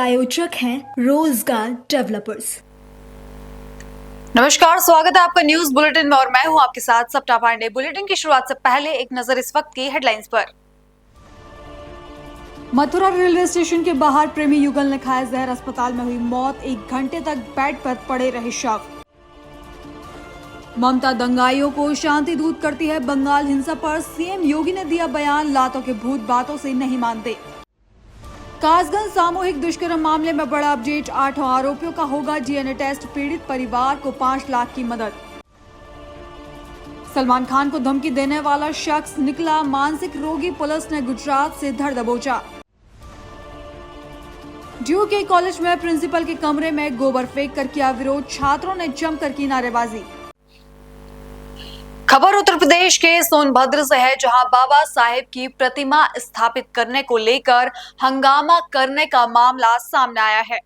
प्रायोजक हैं रोजगार डेवलपर्स। नमस्कार, स्वागत है आपका न्यूज बुलेटिन में और मैं हूं आपके साथ सप्ता पांडे। बुलेटिन की शुरुआत से पहले एक नजर इस वक्त की हेडलाइंस पर। मथुरा रेलवे स्टेशन के बाहर प्रेमी युगल ने खाया जहर, अस्पताल में हुई मौत, 1 घंटे तक बेड पर पड़े रहे शव। ममता दंगाइयों को शांति दूत करती है, बंगाल हिंसा पर सीएम योगी ने दिया बयान, लातों के भूत बातों से नहीं मानते। कासगंज सामूहिक दुष्कर्म मामले में बड़ा अपडेट, 8 आरोपियों का होगा डीएनए टेस्ट, पीड़ित परिवार को 5 लाख की मदद। सलमान खान को धमकी देने वाला शख्स निकला मानसिक रोगी, पुलिस ने गुजरात से धर दबोचा। ड्यूके कॉलेज में प्रिंसिपल के कमरे में गोबर फेंक कर किया विरोध, छात्रों ने जमकर की नारेबाजी। खबर उत्तर प्रदेश के सोनभद्र से है, जहां बाबा साहेब की प्रतिमा स्थापित करने को लेकर हंगामा करने का मामला सामने आया है।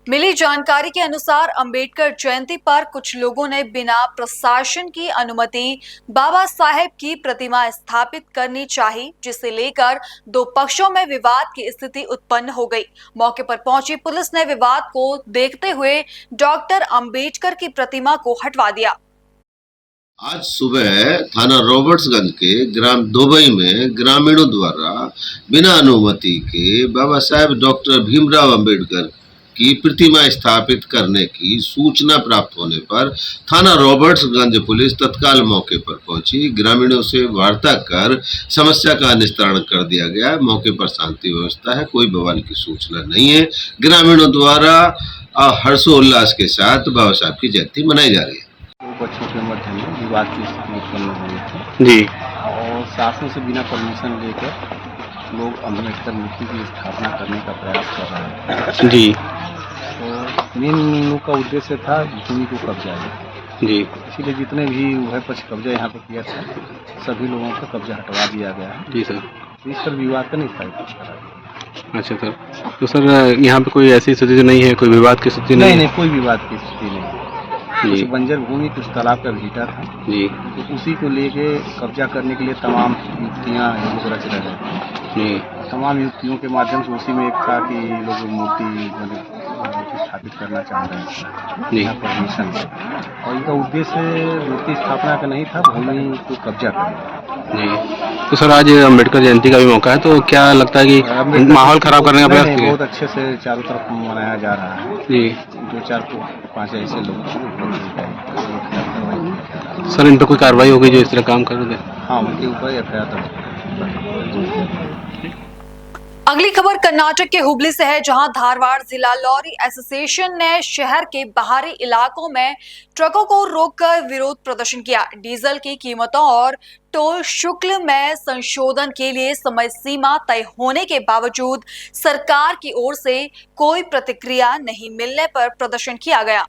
मिली जानकारी के अनुसार अंबेडकर जयंती पर कुछ लोगों ने बिना प्रशासन की अनुमति बाबा साहेब की प्रतिमा स्थापित करनी चाहिए, जिसे लेकर 2 पक्षों में विवाद की स्थिति उत्पन्न हो गई। मौके पर पहुंची पुलिस ने विवाद को देखते हुए डॉक्टर अंबेडकर की प्रतिमा को हटवा दिया। आज सुबह थाना रॉबर्ट्सगंज के ग्राम दुबई में ग्रामीणों द्वारा बिना अनुमति के बाबा साहेब डॉक्टर भीमराव अंबेडकर की प्रतिमा स्थापित करने की सूचना प्राप्त होने पर थाना रॉबर्ट्सगंज पुलिस तत्काल मौके पर पहुंची। ग्रामीणों से वार्ता कर समस्या का निस्तारण कर दिया गया। मौके पर शांति व्यवस्था है, कोई बवाल की सूचना नहीं है। ग्रामीणों द्वारा हर्षोल्लास के साथ बाबा साहब की जयंती मनाई जा रही है। 2 पक्षों के मध्य में विवाद की स्थिति उत्पन्न हुई थी जी, और शासन से बिना परमिशन लेकर लोग अम्बेडकर मूर्ति की स्थापना करने का प्रयास कर रहे हैं जी। तो मेन का उद्देश्य था भूमि को कब्जा जी, इसीलिए जितने भी वह पक्ष कब्जा यहाँ पर किया था सभी लोगों का कब्जा हटवा दिया गया है जी सर। इस पर विवाद का निस्तारण करा। अच्छा सर, तो सर यहाँ पे कोई ऐसी स्थिति नहीं है, कोई विवाद की स्थिति नहीं? कोई विवाद की स्थिति नहीं। कुछ बंजर भूमि, कुछ तालाब का घीटा था जी, तो उसी को लेके कब्जा करने के लिए तमाम युक्तियाँ लोग रच रहे थे। तमाम युक्तियों के माध्यम से उसी में एक था कि लोग मूर्ति स्थापित करना चाह रहे थे यहाँ परमिशन, और इनका उद्देश्य मूर्ति स्थापना का नहीं था, भूमि को कब्जा करना जी। तो सर आज अम्बेडकर जयंती का भी मौका है, तो क्या लगता है कि माहौल खराब करने का प्रयास किया? बहुत अच्छे से चारों तरफ मनाया जा रहा है जी। 2-4-5 ऐसे लोग सर, इन पर कोई कार्रवाई होगी जो इस तरह काम कर रहे थे? हाँ, उनके ऊपर एफआईआर। अगली खबर कर्नाटक के हुबली से है, जहां धारवाड़ जिला लॉरी एसोसिएशन ने शहर के बाहरी इलाकों में ट्रकों को रोककर विरोध प्रदर्शन किया। डीजल की कीमतों और टोल शुल्क में संशोधन के लिए समय सीमा तय होने के बावजूद सरकार की ओर से कोई प्रतिक्रिया नहीं मिलने पर प्रदर्शन किया गया।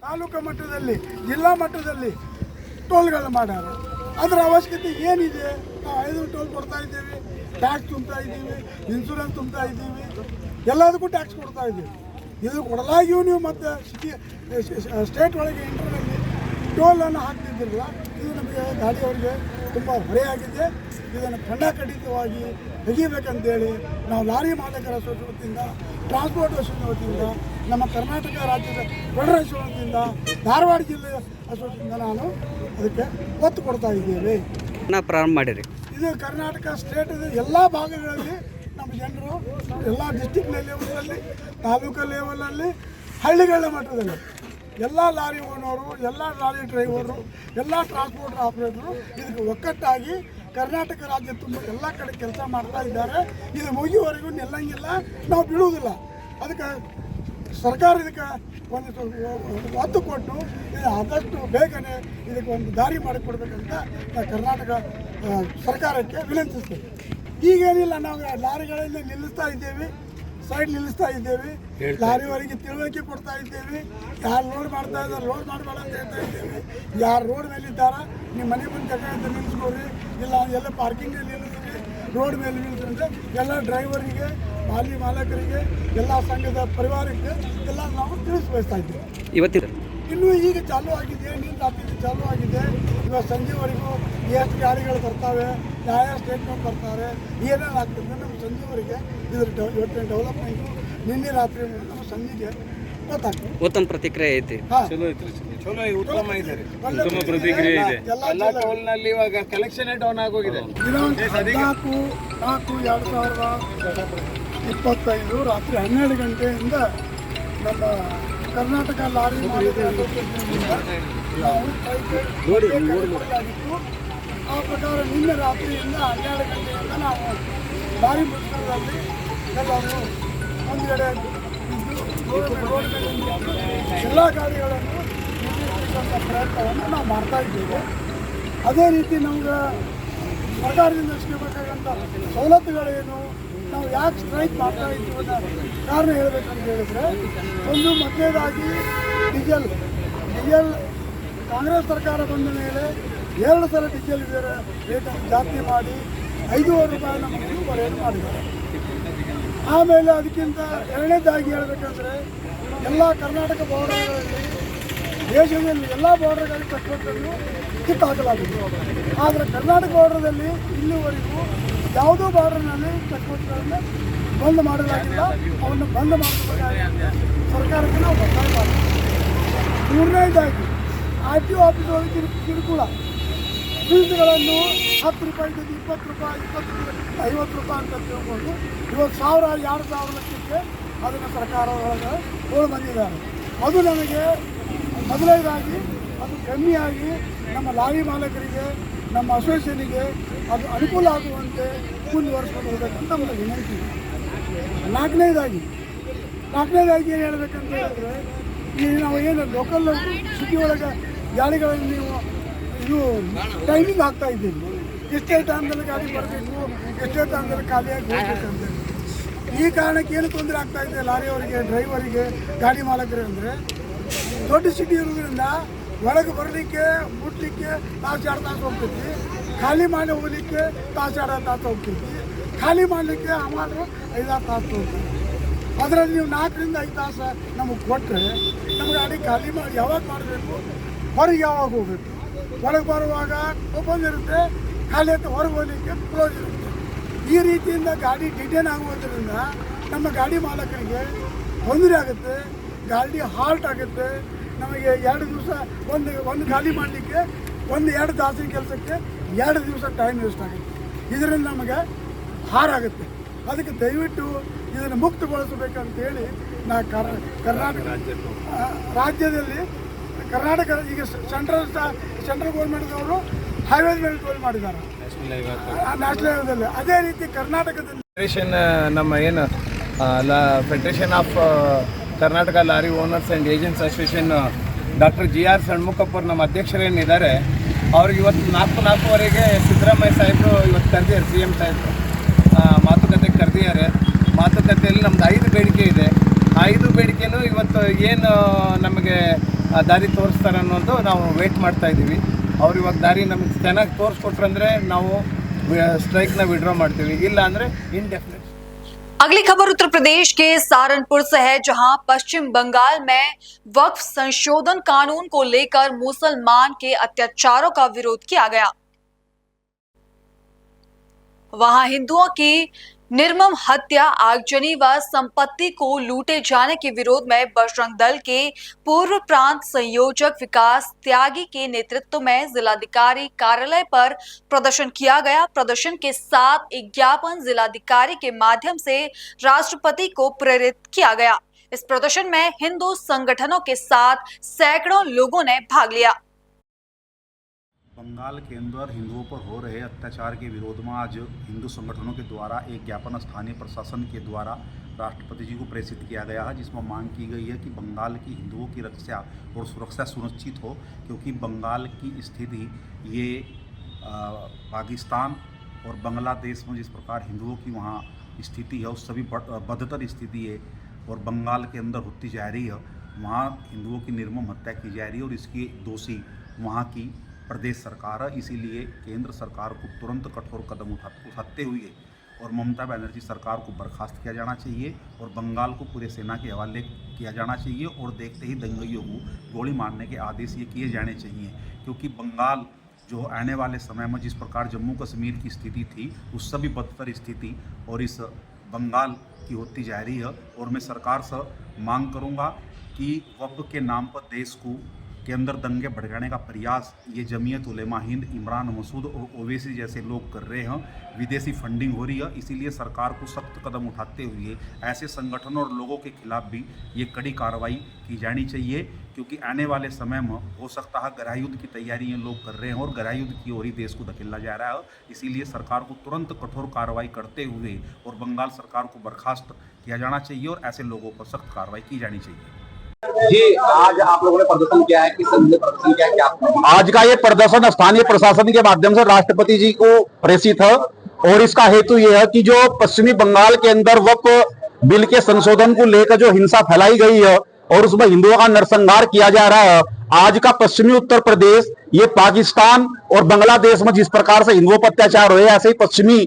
तालूका मಟ್ಟದಲ್ಲಿ जिला मಟ್ಟದಲ್ಲಿ ಟೋಲ್ಗಳು ಮಾಡ್ಯಾರ, ಅದರ ಅವಶ್ಯಕತೆ ಏನಿದೆ? ನಾವು 5 ಟೋಲ್ ಕೊಡ್ತಾ ಇದ್ದೀವಿ, ಟ್ಯಾಕ್ಸ್ ತುಂಬ್ತಾ ಇದ್ದೀವಿ, ಇನ್ಶೂರೆನ್ಸ್ ತುಂಬ್ತಾ ಇದ್ದೀವಿ, ಎಲ್ಲದಕ್ಕೂ ಟ್ಯಾಕ್ಸ್ ಕೊಡ್ತಾ ಇದ್ದೀವಿ. ಇದು ಕೊಡಲಾಗಿಯೂ ನೀವು ಮತ್ತೆ ಸ್ಟೇಟ್ ಒಳಗೆ ಇಂಟರ್ನಲ್ಲಿ ಟೋಲನ್ನು ಹಾಕ್ತಿದ್ದಿರಲ್ಲ. ಇದು ನಮಗೆ ಗಾಡಿಯವರಿಗೆ ತುಂಬ ಹೊರೆಯಾಗಿದೆ. ಇದನ್ನು ಖಂಡಖಂಡಿತವಾಗಿ ತೆಗಿಬೇಕಂತೇಳಿ ನಾವು ಲಾರಿ ಮಾಲೀಕರ ಅಸೋಸಿಯೇಷನ್ ವತಿಯಿಂದ, ಟ್ರಾನ್ಸ್ಪೋರ್ಟೇಷನ್ ವತಿಯಿಂದ, ನಮ್ಮ ಕರ್ನಾಟಕ ರಾಜ್ಯದ ಫೆಡರೇಷನ್ ವತಿಯಿಂದ, ಧಾರವಾಡ ಜಿಲ್ಲೆ ಅಸೋಸಿಯೇಷನ್ ನಾನು ಅದಕ್ಕೆ ಒತ್ತು ಕೊಡ್ತಾ ಇದ್ದೇವೆ. ಪ್ರಾರಂಭ ಮಾಡಿರಿ. ಇದು ಕರ್ನಾಟಕ ಸ್ಟೇಟದ ಎಲ್ಲ ಭಾಗಗಳಲ್ಲಿ ನಮ್ಮ ಜನರು ಎಲ್ಲ ಡಿಸ್ಟಿಕ್ ಲೆವೆಲಲ್ಲಿ, ತಾಲೂಕು ಲೆವೆಲಲ್ಲಿ, ಹಳ್ಳಿಗಳ ಮಟ್ಟದಲ್ಲಿ ಎಲ್ಲ ಲಾರಿ ಓನರು, ಎಲ್ಲ ಲಾರಿ ಡ್ರೈವರು, ಎಲ್ಲ ಟ್ರಾನ್ಸ್ಪೋರ್ಟ್ ಆಪರೇಟರು ಇದಕ್ಕೆ ಒಕ್ಕಟ್ಟಾಗಿ ಕರ್ನಾಟಕ ರಾಜ್ಯ ತುಂಬ ಎಲ್ಲ ಕಡೆ ಕೆಲಸ ಮಾಡ್ತಾ ಇದ್ದಾರೆ. ಇದು ಮುಗಿಯುವವರೆಗೂ ನಿಲ್ಲಂಗಿಲ್ಲ, ನಾವು ಬಿಡುವುದಿಲ್ಲ. ಅದಕ್ಕೆ ಸರ್ಕಾರ ಇದಕ್ಕೆ ಒಂದು ಒತ್ತು ಕೊಟ್ಟು ಇದು ಆದಷ್ಟು ಬೇಗನೆ ಇದಕ್ಕೆ ಒಂದು ದಾರಿ ಮಾಡಿಕೊಡ್ಬೇಕಂತ ಕರ್ನಾಟಕ ಸರ್ಕಾರಕ್ಕೆ ವಿನಂತಿಸ್ತೇವೆ. ಈಗೇನಿಲ್ಲ, ನಾವು ಲಾರಿಗಳಲ್ಲಿ ನಿಲ್ಲಿಸ್ತಾ ಇದ್ದೇವೆ, ಸೈಡ್ ನಿಲ್ಲಿಸ್ತಾ ಇದ್ದೇವೆ, ಲಾರಿವರೆಗೆ ತಿಳುವಳಿಕೆ ಕೊಡ್ತಾ ಇದ್ದೇವೆ. ಯಾರು ರೋಡ್ ಮಾಡ್ತಾ ಇದ್ದಾರೆ ರೋಡ್ ಮಾಡಬೇಡ ಅಂತ ಹೇಳ್ತಾ ಇದ್ದೇವೆ. ಯಾರು ರೋಡ್ ಮೇಲೆ ಇದ್ದಾರಾ ನಿಮ್ಮ ಮನೆ ಮುಂದೆ ಕಡೆ ನಿಲ್ಲಿಸ್ಕೊಡ್ರಿ, ಇಲ್ಲ ಎಲ್ಲ ಪಾರ್ಕಿಂಗಲ್ಲಿ ನಿಲ್ಲಿಸ್ರಿ, ರೋಡ್ ಮೇಲೆ ನಿಲ್ಲಿಸಿದ್ರೆ ಎಲ್ಲ ಡ್ರೈವರಿಗೆ, ಮಾಲೀಕರಿಗೆ, ಎಲ್ಲ ಸಂಘದ ಪರಿವಾರಕ್ಕೆ ಎಲ್ಲ ನಾವು ತಿಳಿಸ್ಬಯಸ್ತಾ ಇದ್ದೇವೆ. ಇನ್ನೂ ಈಗ ಚಾಲೂ ಆಗಿದೆ, ನೀರು ರಾತ್ರಿ ಚಾಲೂ ಆಗಿದೆ. ಇವತ್ತು ಸಂಜೆವರೆಗೂ ಎಷ್ಟು ಗಾಡಿಗಳು ಬರ್ತಾವೆ, ಯಾವ ಸ್ಟೇಟ್ಮೆಂಟ್ ಬರ್ತಾರೆ, ಏನೇನು ಆಗ್ತದೆ ನಮ್ಮ ಸಂಜೆವರೆಗೆ ಇದ್ರ ಇವತ್ತಿನ ಡೆವಲಪ್ಮೆಂಟು ನಿನ್ನೆ ರಾತ್ರಿ ನಮ್ಮ ಸಂಜೆಗೆ ಗೊತ್ತಾಗ್ತದೆ. ಉತ್ತಮ ಪ್ರತಿಕ್ರಿಯೆ ಐತಿ. ಹಾಂ, ಚಲೋ ಐತ್ರಿ, ಚಲೋ ಉತ್ತಮ ಇದೆ ರೀ. ಒಳ್ಳೆ ಉತ್ತಮ ಪ್ರತಿಕ್ರಿಯೆ ಇದೆ. ಎಲ್ಲ ಎಲ್ಲ ಟೋಲ್ನಲ್ಲಿ ಇವಾಗ ಕಲೆಕ್ಷನ್ ಡೌನ್ ಆಗೋಗಿದೆ. ದಿನಾಂಕ 14/4/2025 ರಾತ್ರಿ 12 ಗಂಟೆಯಿಂದ ನಮ್ಮ ಕರ್ನಾಟಕ ಲಾರಿ ಮಾಲೀಕರ ಅಸೋಸಿಯೇಷನ್ನಿಂದ ನಾವು ಕೈಗೊಳ್ಳಲಾಗಿತ್ತು. ಆ ಪ್ರಕಾರ ನಿನ್ನೆ ರಾತ್ರಿಯಿಂದ 12 ಗಂಟೆಯಿಂದ ನಾವು ಲಾರಿ ಮುಷ್ಕರದಲ್ಲಿ ಎಲ್ಲರೂ ಒಂದು ಕಡೆ ಎಲ್ಲ ಗಾಡಿಗಳನ್ನು ನಿಲ್ಲಿಸತಕ್ಕಂಥ ಪ್ರಯತ್ನವನ್ನು ನಾವು ಮಾಡ್ತಾ ಇದ್ದೇವೆ. ಅದೇ ರೀತಿ ನಮ್ಗೆ ಸರ್ಕಾರದಿಂದ ಸಿಗಬೇಕಾದಂಥ ಸವಲತ್ತುಗಳೇನು, ನಾವು ಯಾಕೆ ಸ್ಟ್ರೈಕ್ ಮಾಡ್ತಾ ಇದ್ದೀವಿ ಅನ್ನೋ ಕಾರಣ ಹೇಳಬೇಕಂತ ಹೇಳಿದರೆ, ಒಂದು ಮೊದಲನೇದಾಗಿ ಡೀಸೆಲ್ ಕಾಂಗ್ರೆಸ್ ಸರ್ಕಾರ ಬಂದ ಮೇಲೆ 2 ಸಲ ಡೀಸೆಲ್ ರೇಟನ್ನು ಜಾಸ್ತಿ ಮಾಡಿ 5.5 ರೂಪಾಯಿ ನಮ್ಮ ರೇಟ್ ಮಾಡಿದ್ದಾರೆ. ಆಮೇಲೆ ಅದಕ್ಕಿಂತ ಎರಡನೇದಾಗಿ ಹೇಳಬೇಕಂದ್ರೆ ಎಲ್ಲ ಕರ್ನಾಟಕ ಬಾರ್ಡರ್ಗಳಲ್ಲಿ ದೇಶದಲ್ಲಿ ಎಲ್ಲ ಬಾರ್ಡರ್ಗಳಲ್ಲಿ ಕಟ್ಟುವನ್ನು ಕಿತ್ತಾಕಲಾಗಿದೆ. ಆದರೆ ಕರ್ನಾಟಕ ಬಾರ್ಡರ್ದಲ್ಲಿ ಇಲ್ಲಿವರೆಗೂ ಯಾವುದೋ ಬಾರ್ಡರ್ನಲ್ಲಿ ಚಟುವಟಿಕೆಗಳನ್ನು ಬಂದ್ ಮಾಡಲಾಗಿಲ್ಲ. ಅವನ್ನು ಬಂದ್ ಮಾಡಬೇಕಾಗಿದೆ ಸರ್ಕಾರಕ್ಕೆ ನಾವು ಒತ್ತಾಯ ಮಾಡ್ತೀವಿ. ಮೂರನೇದಾಗಿ RTO ಆಫೀಸ್ ಒಳಗೆ ಕಿರುಕುಳ ಫೀಸ್ಗಳನ್ನು 10 ರೂಪಾಯಿ 20 ರೂಪಾಯಿ 50 ರೂಪಾಯಿ ಅಂತ ತಿಳ್ಕೊಂಡು ಇವತ್ತು 1,000-2,000 ಲಕ್ಷಕ್ಕೆ ಅದನ್ನು ಸರ್ಕಾರ ಒಳಗೆ ತೋಳು ಬಂದಿದ್ದಾರೆ. ಅದು ನಮಗೆ ಮೊದಲನೇದಾಗಿ ಅದು ಕಮ್ಮಿಯಾಗಿ ನಮ್ಮ ಲಾರಿ ಮಾಲಕರಿಗೆ, ನಮ್ಮ ಅಸೋಸಿಯೇಷನಿಗೆ ಅದು ಅನುಕೂಲ ಆಗುವಂತೆ ಮುಂದುವರಿಸ್ಕೊಂಡು ಹೋಗ್ಬೇಕಂತ ನಮ್ಮದು ವಿನಂತಿ. ನಾಲ್ಕನೇದಾಗಿ ಏನು ಹೇಳಬೇಕಂತ ಹೇಳಿದ್ರೆ, ಈ ನಾವು ಏನು ಲೋಕಲ್ ಸಿಟಿ ಒಳಗೆ ಗಾಡಿಗಳನ್ನು ನೀವು ಇದು ಟೈಮಿಂಗ್ ಆಗ್ತಾ ಇದ್ದೀವಿ, ಎಷ್ಟೇ ಟೈಮ್ದಲ್ಲಿ ಗಾಡಿ ಬರಬೇಕು, ಎಷ್ಟೇ ಟೈಮ್ದಲ್ಲಿ ಖಾಲಿಯಾಗಿ ಹೋಗ್ಬೇಕಂತೇಳಿ. ಈ ಕಾರಣಕ್ಕೆ ಏನು ತೊಂದರೆ ಆಗ್ತಾ ಇದೆ ಲಾರಿಯವರಿಗೆ, ಡ್ರೈವರಿಗೆ, ಗಾಡಿ ಮಾಲಕರು ಅಂದರೆ, ದೊಡ್ಡ ಸಿಟಿ ಇರೋದ್ರಿಂದ ಒಳಗೆ ಬರಲಿಕ್ಕೆ ಮುಟ್ಲಿಕ್ಕೆ ತಾಸು 2 ತಾಸು ಹೋಗ್ತೈತಿ, ಖಾಲಿ ಮಾಡಿ ಹೋಗ್ಲಿಕ್ಕೆ ತಾಸು 2 ತಾಸು ಹೋಗ್ತೈತಿ, ಖಾಲಿ ಮಾಡಲಿಕ್ಕೆ ಅಮಾರು 5-6 ತಾಸು ಹೋಗ್ತೈತಿ. ಅದರಲ್ಲಿ ನೀವು 4ರಿಂದ 5 ತಾಸು ನಮಗೆ ಕೊಟ್ಟರೆ ನಮ್ಮ ಗಾಡಿ ಖಾಲಿ ಮಾಡಿ ಯಾವಾಗ ಮಾಡಬೇಕು, ಹೊರಗೆ ಯಾವಾಗ ಹೋಗಬೇಕು, ಒಳಗೆ ಬರುವಾಗ ಓಪನ್ ಇರುತ್ತೆ, ಖಾಲಿ ಅಂತ ಹೊರಗೆ ಹೋಗಲಿಕ್ಕೆ ಕ್ಲೋಸ್ ಇರುತ್ತೆ. ಈ ರೀತಿಯಿಂದ ಗಾಡಿ ಡಿಟೇನ್ ಆಗುವುದರಿಂದ ನಮ್ಮ ಗಾಡಿ ಮಾಲಕರಿಗೆ ತೊಂದರೆ ಆಗುತ್ತೆ, ಗಾಡಿ ಹಾಲ್ಟ್ ಆಗುತ್ತೆ. ನಮಗೆ 2 ದಿವಸ ಒಂದು ಖಾಲಿ ಮಾಡಲಿಕ್ಕೆ 1-2 ತಾಸಿನ ಕೆಲಸಕ್ಕೆ 2 ದಿವಸ ಟೈಮ್ ವೇಸ್ಟ್ ಆಗುತ್ತೆ. ಇದರಿಂದ ನಮಗೆ ಹಾರಾಗುತ್ತೆ. ಅದಕ್ಕೆ ದಯವಿಟ್ಟು ಇದನ್ನು ಮುಕ್ತಗೊಳಿಸಬೇಕಂತೇಳಿ ನಾ ಕರ್ನಾಟಕ ರಾಜ್ಯದಲ್ಲಿ ಕರ್ನಾಟಕ ಈಗ ಸೆಂಟ್ರಲ್ ಗೌರ್ಮೆಂಟ್ದವರು ಹೈವೇಸ್ ಮೇಲೆ ಟೋಲ್ ಮಾಡಿದ್ದಾರೆ ನ್ಯಾಷನಲ್ ಹೈವೇದಲ್ಲಿ. ಅದೇ ರೀತಿ ಕರ್ನಾಟಕದಲ್ಲಿ ಫೆಡರೇಷನ್ ನಮ್ಮ ಏನು federation of Karnataka lorry owners and agents association doctor GR ಷಣ್ಮುಖಪ್ಪರು ನಮ್ಮ ಅಧ್ಯಕ್ಷರೇನಿದ್ದಾರೆ, ಅವ್ರಿಗೆ ಇವತ್ತು 4:04ವರೆಗೆ ಸಿದ್ದರಾಮಯ್ಯ ಸಾಹೇಬರು ಇವತ್ತು ಕರೆದಿದ್ದಾರೆ, CM ಸಾಹೇಬರು ಮಾತುಕತೆಗೆ ಕರೆದಿದ್ದಾರೆ. ಮಾತುಕತೆಯಲ್ಲಿ ನಮ್ದು 5 ಬೇಡಿಕೆ ಇದೆ. ಆ 5 ಬೇಡಿಕೆನೂ ಇವತ್ತು ಏನು ನಮಗೆ ದಾರಿ ತೋರಿಸ್ತಾರೆ ಅನ್ನೋದು ನಾವು ವೇಟ್ ಮಾಡ್ತಾ ಇದ್ದೀವಿ. ಅವ್ರು ಇವಾಗ ದಾರಿ ನಮಗೆ ಚೆನ್ನಾಗಿ ತೋರಿಸ್ಕೊಟ್ರಂದರೆ ನಾವು ಸ್ಟ್ರೈಕ್ನ ವಿಡ್ರಾ ಮಾಡ್ತೀವಿ, ಇಲ್ಲ ಅಂದರೆ ಇನ್ಡೆಫಿನೆಟ್. अगली खबर उत्तर प्रदेश के सहारनपुर से है, जहां पश्चिम बंगाल में वक्फ संशोधन कानून को लेकर मुसलमान के अत्याचारों का विरोध किया गया। वहां हिंदुओं की निर्मम हत्या, आगजनी व संपत्ति को लूटे जाने के विरोध में बजरंग दल के पूर्व प्रांत संयोजक विकास त्यागी के नेतृत्व में जिलाधिकारी कार्यालय पर प्रदर्शन किया गया। प्रदर्शन के साथ एक ज्ञापन जिलाधिकारी के माध्यम से राष्ट्रपति को प्रेरित किया गया। इस प्रदर्शन में हिंदू संगठनों के साथ सैकड़ों लोगों ने भाग लिया। बंगाल के अंदर हिंदुओं पर हो रहे अत्याचार के विरोध में आज हिंदू संगठनों के द्वारा एक ज्ञापन स्थानीय प्रशासन के द्वारा राष्ट्रपति जी को प्रेषित किया गया है, जिसमें मांग की गई है कि बंगाल की हिंदुओं की रक्षा और सुरक्षा सुनिश्चित हो, क्योंकि बंगाल की स्थिति ये पाकिस्तान और बांग्लादेश में जिस प्रकार हिंदुओं की वहाँ स्थिति है उससे भी बदतर स्थिति है, और बंगाल के अंदर होती जा रही है, वहाँ हिंदुओं की निर्मम हत्या की जा रही है और इसकी दोषी वहाँ की प्रदेश सरकार है। इसीलिए केंद्र सरकार को तुरंत कठोर कदम उठाते हुए और ममता बनर्जी सरकार को बर्खास्त किया जाना चाहिए और बंगाल को पूरे सेना के हवाले किया जाना चाहिए और देखते ही दंगइयों को गोली मारने के आदेश ये किए जाने चाहिए, क्योंकि बंगाल जो आने वाले समय में जिस प्रकार जम्मू कश्मीर की स्थिति थी उससे भी बदतर स्थिति और इस बंगाल की होती जा रही है। और मैं सरकार से मांग करूंगा कि वक्फ के नाम पर देश को के अंदर दंगे भड़काने का प्रयास ये जमीयत उलेमा हिंद, इमरान मसूद और ओवैसी जैसे लोग कर रहे हैं, विदेशी फंडिंग हो रही है। इसीलिए सरकार को सख्त कदम उठाते हुए ऐसे संगठनों और लोगों के खिलाफ भी ये कड़ी कार्रवाई की जानी चाहिए, क्योंकि आने वाले समय में हो सकता है गृह युद्ध की तैयारी ये लोग कर रहे हैं और गृह युद्ध की ओर ही देश को धकेला जा रहा है। इसीलिए सरकार को तुरंत कठोर कार्रवाई करते हुए और बंगाल सरकार को बर्खास्त किया जाना चाहिए और ऐसे लोगों पर सख्त कार्रवाई की जानी चाहिए। जी, आज आप लोगों ने प्रदर्शन किया है, किस संबंध में प्रदर्शन किया है, क्या आज का ये प्रदर्शन स्थानीय प्रशासन के माध्यम से राष्ट्रपति जी को प्रेषित है और इसका हेतु ये है कि जो पश्चिमी बंगाल के अंदर वक्फ बिल के संशोधन को लेकर जो हिंसा फैलाई गई है और उसमें हिंदुओं का नरसंहार किया जा रहा है, आज का पश्चिमी उत्तर प्रदेश ये पाकिस्तान और बांग्लादेश में जिस प्रकार से हिंदुओं पर अत्याचार हुए, ऐसे ही पश्चिमी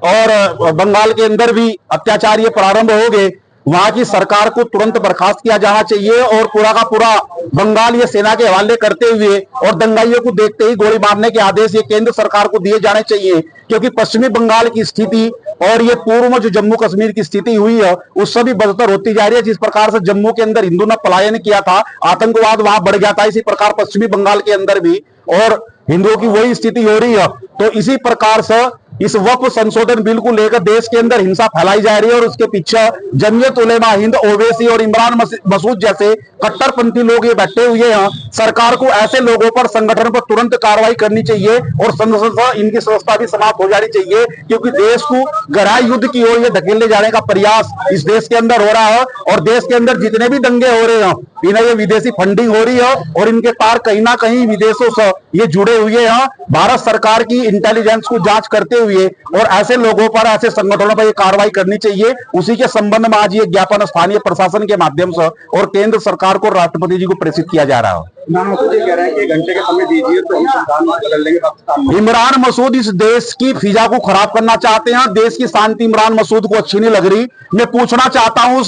और बंगाल के अंदर भी अत्याचार ये प्रारंभ हो गए। वहां की सरकार को तुरंत बर्खास्त किया जाना चाहिए और पूरा का पूरा बंगाल ये सेना के हवाले करते हुए और दंगाइयों को देखते ही गोली मारने के आदेश ये केंद्र सरकार को दिए जाने चाहिए, क्योंकि पश्चिमी बंगाल की स्थिति और ये पूर्व में जो जम्मू कश्मीर की स्थिति हुई है उससे भी बदतर होती जा रही है। जिस प्रकार से जम्मू के अंदर हिंदू ने पलायन किया था, आतंकवाद वहां बढ़ गया था, इसी प्रकार पश्चिमी बंगाल के अंदर भी और हिंदुओं की वही स्थिति हो रही है। तो इसी प्रकार से इस वक्फ संशोधन बिल को लेकर देश के अंदर हिंसा फैलाई जा रही है और उसके पीछे जमीयत उलेमा हिंद, ओवैसी और इमरान मसूद जैसे कट्टरपंथी लोग ये बैठे हुए हैं। सरकार को ऐसे लोगों पर, संगठन पर तुरंत कार्रवाई करनी चाहिए और संसद से इनकी संस्था भी समाप्त हो जानी चाहिए, क्योंकि देश को गृह युद्ध की ओर ये धकेलने जाने का प्रयास इस देश के अंदर हो रहा है और देश के अंदर जितने भी दंगे हो रहे हैं इन्हें ये विदेशी फंडिंग हो रही है और इनके तार कहीं ना कहीं विदेशों से ये जुड़े हुए हैं। भारत सरकार की इंटेलिजेंस को जांच करते हुए और ऐसे लोगों पर, ऐसे संगठनों पर ये कार्रवाई करनी चाहिए। उसी के संबंध में आज ये ज्ञापन स्थानीय प्रशासन के माध्यम से और केंद्र सरकार को राष्ट्रपति जी को प्रेषित किया जा रहा है। इमरान मसूद जी कह रहे हैं कि घंटे का समय दीजिए तो हम संविधान बदल लेंगे पाकिस्तान। इमरान मसूद इस देश की फिजा को खराब करना चाहते हैं, देश की शांति इमरान मसूद को अच्छी नहीं लग रही। मैं पूछना चाहता हूं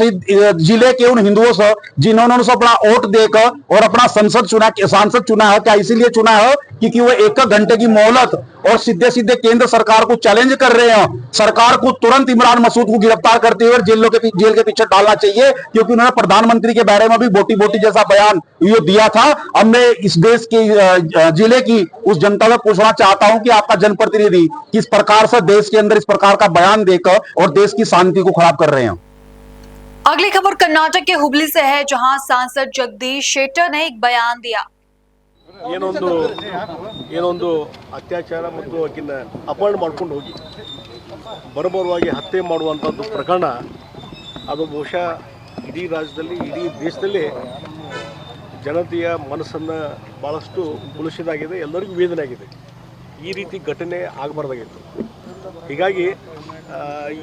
जिले के उन हिंदुओं से जिन्होंने उनसे अपना वोट देकर और अपना सांसद चुना है, क्या इसीलिए चुना है क्योंकि वो एक घंटे की मोहलत और सीधे सीधे केंद्र सरकार को चैलेंज कर रहे हैं? सरकार को तुरंत इमरान मसूद को गिरफ्तार करते हुए जेल के पीछे डालना चाहिए, क्योंकि उन्होंने प्रधानमंत्री के बारे में भी बोटी बोटी जैसा बयान ये दिया था। अब मैं इस देश के जिले की उस जनता से पूछना चाहता हूं कि आपका जनप्रतिनिधि किस प्रकार से देश के अंदर इस प्रकार का बयान देकर और देश की शांति को खराब कर रहे हैं। अगली खबर कर्नाटक के हुबली से है, जहां सांसद जगदीश शेट्टर ने एक बयान दिया। ಏನೊಂದು ಅತ್ಯಾಚಾರ ಮತ್ತು ಆಕಿನ ಅಪಹರಣ ಮಾಡ್ಕೊಂಡು ಹೋಗಿ ಬರಬರುವಾಗಿ ಹತ್ಯೆ ಮಾಡುವಂಥದ್ದು ಪ್ರಕರಣ ಅದು ಬಹುಶಃ ಇಡೀ ರಾಜ್ಯದಲ್ಲಿ, ಇಡೀ ದೇಶದಲ್ಲಿ ಜನತೆಯ ಮನಸ್ಸನ್ನು ಭಾಳಷ್ಟು ಕುಲುಸಿದಾಗಿದೆ, ಎಲ್ಲರಿಗೂ ವೇದನೆ ಆಗಿದೆ. ಈ ರೀತಿ ಘಟನೆ ಆಗಬಾರ್ದಾಗಿತ್ತು. ಹೀಗಾಗಿ